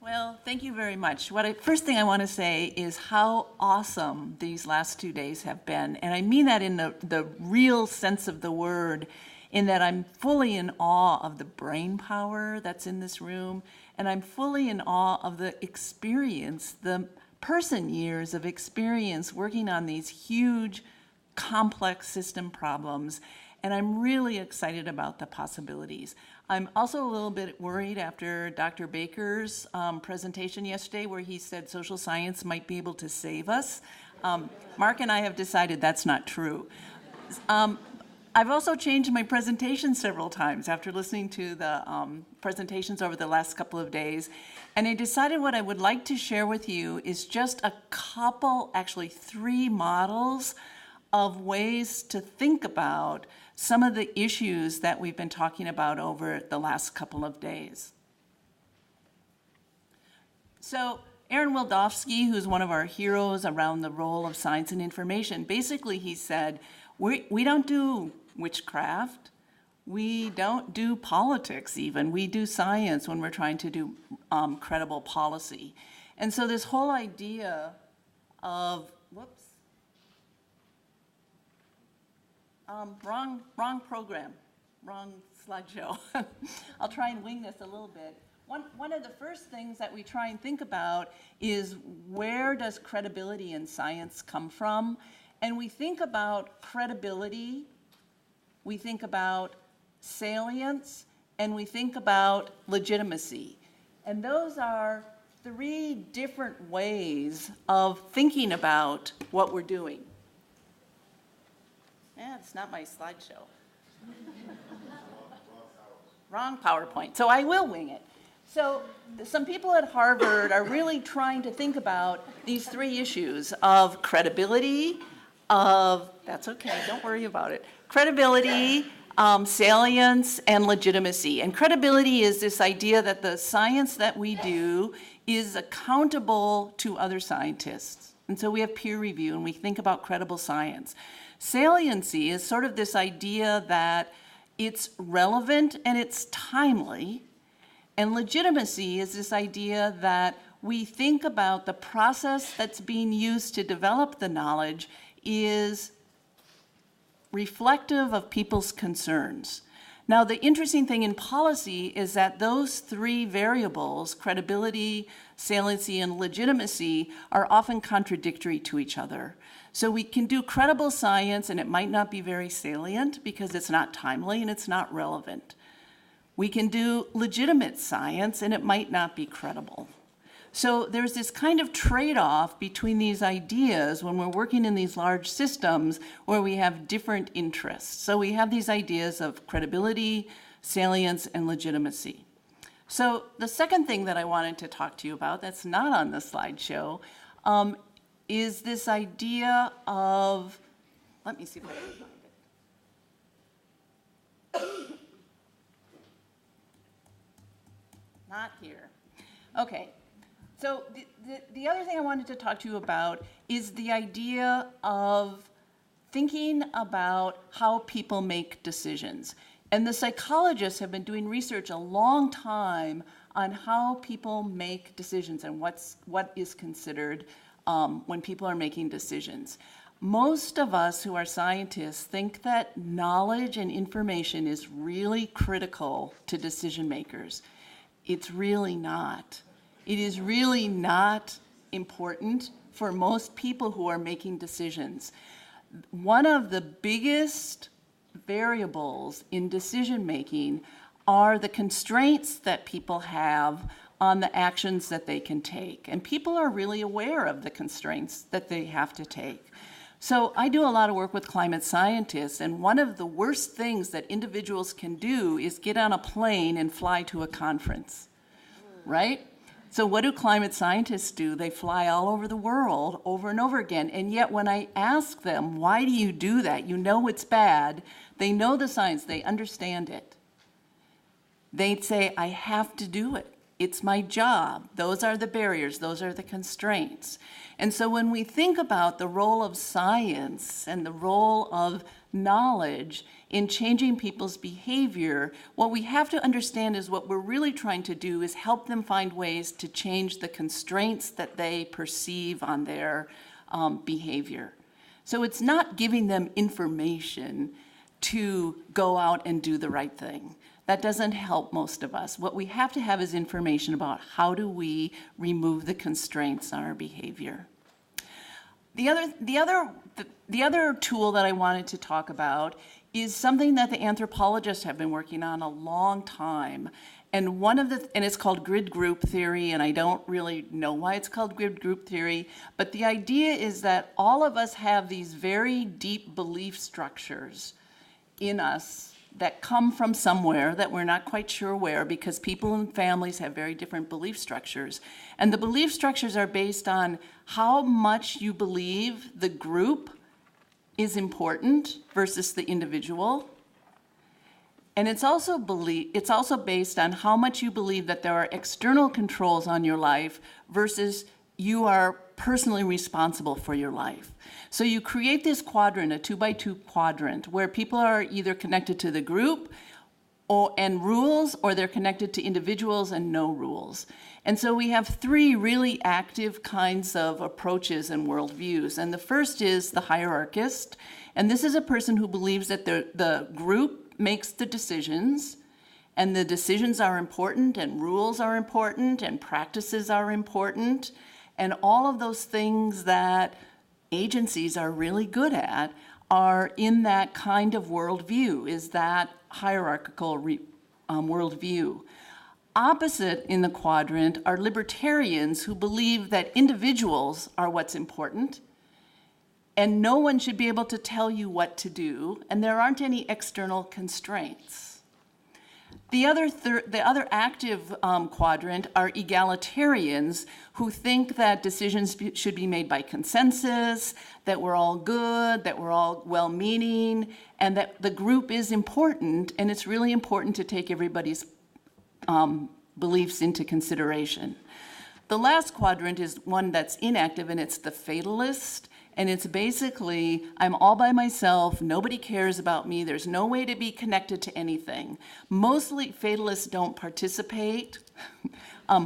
Well, thank you very much. First thing I want to say is how awesome these last 2 days have been. And I mean that in the real sense of the word, in that I'm fully in awe of the brain power that's in this room, and I'm fully in awe of the experience, the person years of experience working on these huge, complex system problems. And I'm really excited about the possibilities. I'm also a little bit worried after Dr. Baker's presentation yesterday, where he said social science might be able to save us. Mark and I have decided that's not true. I've also changed my presentation several times after listening to the presentations over the last couple of days. And I decided what I would like to share with you is just a couple, actually 3 models of ways to think about some of the issues that we've been talking about over the last couple of days. So Aaron Wildofsky, who's one of our heroes around the role of science and information, basically he said, we don't do witchcraft, we don't do politics even, we do science when we're trying to do credible policy. And so this whole idea of, wrong program, wrong slideshow. I'll try and wing this a little bit. One of the first things that we try and think about is, where does credibility in science come from? And we think about credibility, we think about salience, and we think about legitimacy. And those are 3 different ways of thinking about what we're doing. It's not my slideshow. Wrong PowerPoint. So I will wing it. So some people at Harvard are really trying to think about these 3 issues of credibility, that's okay, don't worry about it, credibility, salience, and legitimacy. And credibility is this idea that the science that we do is accountable to other scientists. And so we have peer review and we think about credible science. Saliency is sort of this idea that it's relevant and it's timely. And legitimacy is this idea that we think about the process that's being used to develop the knowledge is reflective of people's concerns. Now, the interesting thing in policy is that those 3 variables, credibility, saliency, and legitimacy, are often contradictory to each other. So we can do credible science and it might not be very salient because it's not timely and it's not relevant. We can do legitimate science and it might not be credible. So there's this kind of trade-off between these ideas when we're working in these large systems where we have different interests. So we have these ideas of credibility, salience, and legitimacy. So the second thing that I wanted to talk to you about that's not on the slideshow is this idea of, let me see if I can find it. Not here. Okay. So the other thing I wanted to talk to you about is the idea of thinking about how people make decisions. And the psychologists have been doing research a long time on how people make decisions and what is considered when people are making decisions. Most of us who are scientists think that knowledge and information is really critical to decision makers. It's really not. It is really not important for most people who are making decisions. One of the biggest variables in decision making are the constraints that people have on the actions that they can take. And people are really aware of the constraints that they have to take. So I do a lot of work with climate scientists, and one of the worst things that individuals can do is get on a plane and fly to a conference, right? So what do climate scientists do? They fly all over the world over and over again. And yet when I ask them, why do you do that? You know it's bad. They know the science. They understand it. They'd say, I have to do it. It's my job. Those are the barriers. Those are the constraints. And so when we think about the role of science and the role of knowledge in changing people's behavior, what we have to understand is what we're really trying to do is help them find ways to change the constraints that they perceive on their behavior. So it's not giving them information to go out and do the right thing. That doesn't help most of us. What we have to have is information about how do we remove the constraints on our behavior. The other tool that I wanted to talk about is something that the anthropologists have been working on a long time. And it's called grid group theory, and I don't really know why it's called grid group theory, but the idea is that all of us have these very deep belief structures in us that come from somewhere that we're not quite sure where, because people and families have very different belief structures. And the belief structures are based on how much you believe the group is important versus the individual. And it's also based on how much you believe that there are external controls on your life versus you are personally responsible for your life. So you create this quadrant, a 2x2 quadrant, where people are either connected to the group and rules, or they're connected to individuals and no rules. And so we have three really active kinds of approaches and worldviews. And the first is the hierarchist. And this is a person who believes that the group makes the decisions, and the decisions are important, and rules are important, and practices are important. And all of those things that agencies are really good at are in that kind of worldview, is that hierarchical worldview. Opposite in the quadrant are libertarians who believe that individuals are what's important, and no one should be able to tell you what to do, and there aren't any external constraints. The other active quadrant are egalitarians who think that decisions should be made by consensus, that we're all good, that we're all well-meaning, and that the group is important, and it's really important to take everybody's beliefs into consideration. The last quadrant is one that's inactive, and it's the fatalist. And it's basically, I'm all by myself, nobody cares about me, there's no way to be connected to anything. Mostly fatalists don't participate.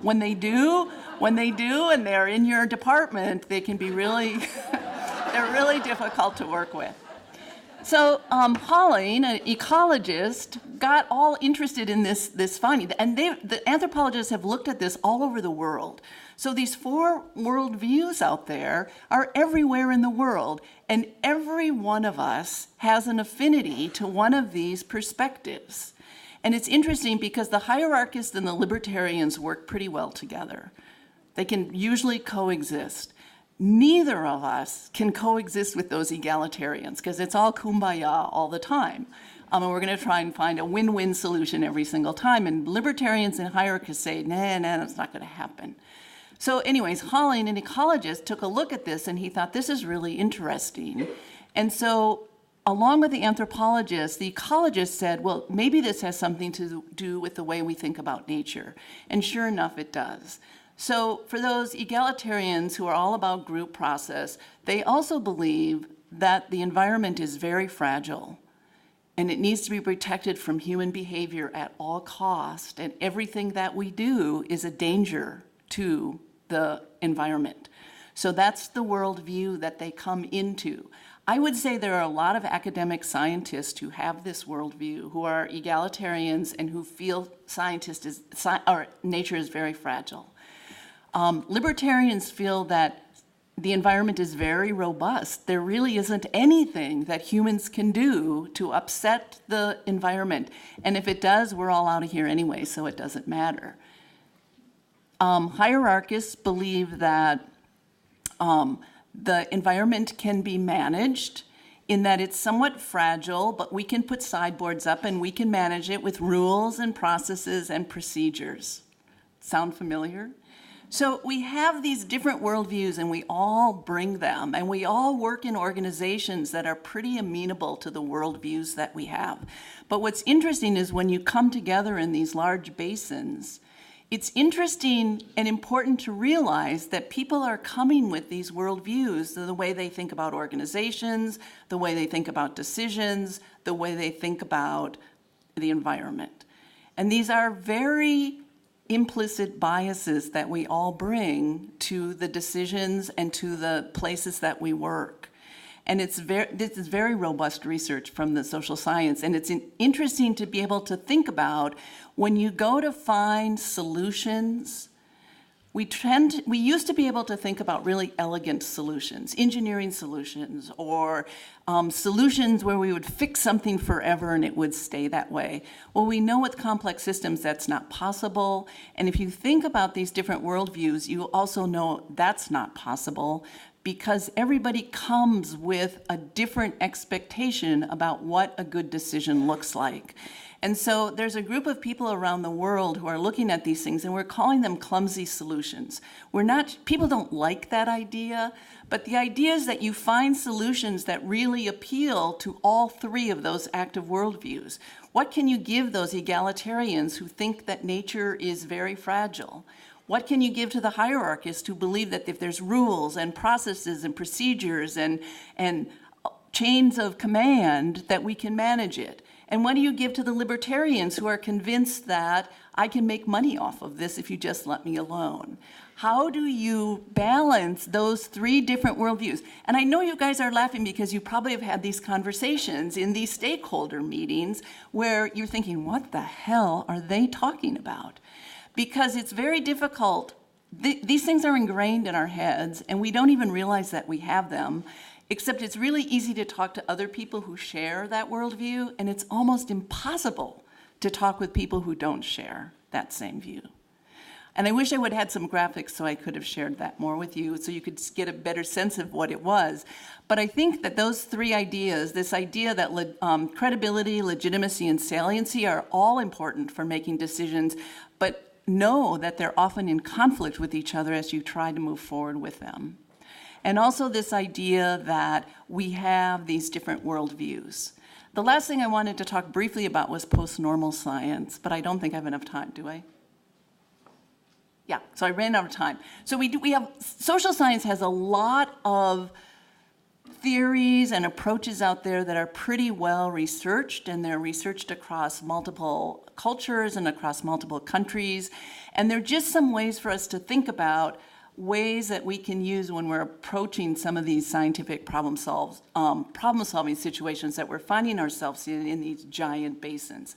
When they do, and they're in your department, they can be really, they're really difficult to work with. So Holling, an ecologist, got all interested in this finding, and the anthropologists have looked at this all over the world. So these four worldviews out there are everywhere in the world, and every one of us has an affinity to one of these perspectives. And it's interesting because the hierarchists and the libertarians work pretty well together. They can usually coexist. Neither of us can coexist with those egalitarians because it's all kumbaya all the time. And we're going to try and find a win-win solution every single time. And libertarians and hierarchists say, nah, that's not going to happen. So anyways, Holling, an ecologist, took a look at this and he thought this is really interesting. And so along with the anthropologist, the ecologist said, well, maybe this has something to do with the way we think about nature. And sure enough, it does. So for those egalitarians who are all about group process, they also believe that the environment is very fragile and it needs to be protected from human behavior at all cost, and everything that we do is a danger to the environment. So that's the worldview that they come into. I would say there are a lot of academic scientists who have this worldview, who are egalitarians and who feel nature is very fragile. Libertarians feel that the environment is very robust. There really isn't anything that humans can do to upset the environment. And if it does, we're all out of here anyway, so it doesn't matter. Hierarchists believe that the environment can be managed in that it's somewhat fragile, but we can put sideboards up and we can manage it with rules and processes and procedures. Sound familiar? So we have these different worldviews and we all bring them, and we all work in organizations that are pretty amenable to the worldviews that we have. But what's interesting is when you come together in these large basins, it's interesting and important to realize that people are coming with these worldviews, the way they think about organizations, the way they think about decisions, the way they think about the environment. And these are very implicit biases that we all bring to the decisions and to the places that we work. And this is very robust research from the social science, and it's interesting to be able to think about when you go to find solutions. We used to be able to think about really elegant solutions, engineering solutions, or solutions where we would fix something forever and it would stay that way. Well, we know with complex systems that's not possible. And if you think about these different worldviews, you also know that's not possible, because everybody comes with a different expectation about what a good decision looks like. And so there's a group of people around the world who are looking at these things, and we're calling them clumsy solutions. People don't like that idea, but the idea is that you find solutions that really appeal to all three of those active worldviews. What can you give those egalitarians who think that nature is very fragile? What can you give to the hierarchists who believe that if there's rules and processes and procedures and chains of command, that we can manage it? And what do you give to the libertarians who are convinced that I can make money off of this if you just let me alone? How do you balance those three different worldviews? And I know you guys are laughing because you probably have had these conversations in these stakeholder meetings where you're thinking, what the hell are they talking about? Because it's very difficult. These things are ingrained in our heads, and we don't even realize that we have them, except it's really easy to talk to other people who share that worldview, and it's almost impossible to talk with people who don't share that same view. And I wish I would have had some graphics so I could have shared that more with you so you could get a better sense of what it was. But I think that those three ideas, this idea that credibility, legitimacy, and saliency are all important for making decisions, but know that they're often in conflict with each other as you try to move forward with them. And also this idea that we have these different worldviews. The last thing I wanted to talk briefly about was postnormal science, but I don't think I have enough time, do I? Yeah, so I ran out of time. So social science has a lot of theories and approaches out there that are pretty well researched, and they're researched across multiple cultures and across multiple countries. And they're just some ways for us to think about ways that we can use when we're approaching some of these scientific problem-solving situations that we're finding ourselves in these giant basins.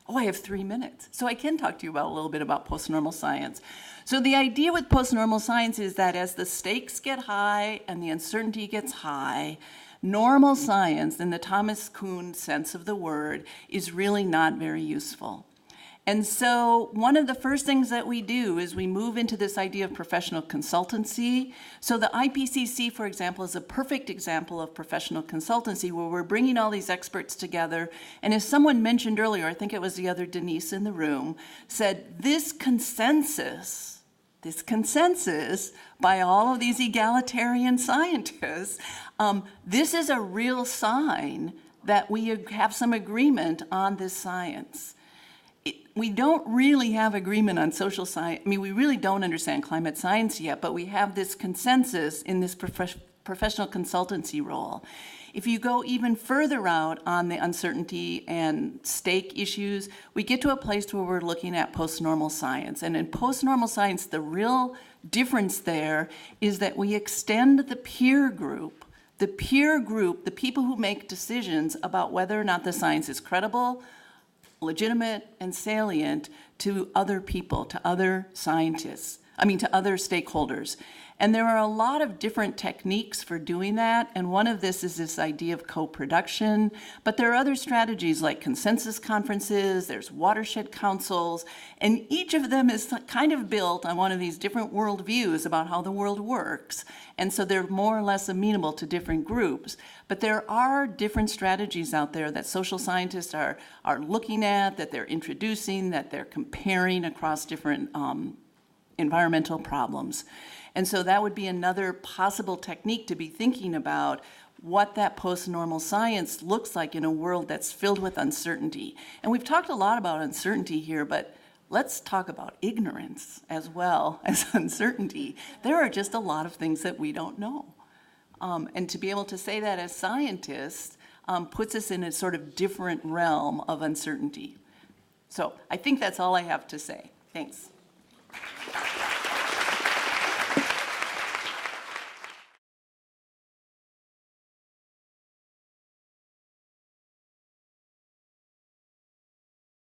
Oh, I have 3 minutes. So I can talk to you about a little bit about postnormal science. So the idea with postnormal science is that as the stakes get high and the uncertainty gets high, normal science, in the Thomas Kuhn sense of the word, is really not very useful. And so one of the first things that we do is we move into this idea of professional consultancy. So the IPCC, for example, is a perfect example of professional consultancy where we're bringing all these experts together. And as someone mentioned earlier, I think it was the other Denise in the room, said this consensus by all of these egalitarian scientists, this is a real sign that we have some agreement on this science. We don't really have agreement on social science. I mean, we really don't understand climate science yet, but we have this consensus in this professional consultancy role. If you go even further out on the uncertainty and stake issues, we get to a place where we're looking at postnormal science. And in postnormal science, the real difference there is that we extend the peer group, the people who make decisions about whether or not the science is credible, legitimate, and salient to other people, to other scientists, to other stakeholders. And there are a lot of different techniques for doing that, and one of this is this idea of co-production, but there are other strategies like consensus conferences, there's watershed councils, and each of them is kind of built on one of these different worldviews about how the world works, and so they're more or less amenable to different groups. But there are different strategies out there that social scientists are looking at, that they're introducing, that they're comparing across different environmental problems. And so that would be another possible technique to be thinking about what that post-normal science looks like in a world that's filled with uncertainty. And we've talked a lot about uncertainty here, but let's talk about ignorance as well as uncertainty. There are just a lot of things that we don't know. And to be able to say that as scientists puts us in a sort of different realm of uncertainty. So I think that's all I have to say. Thanks.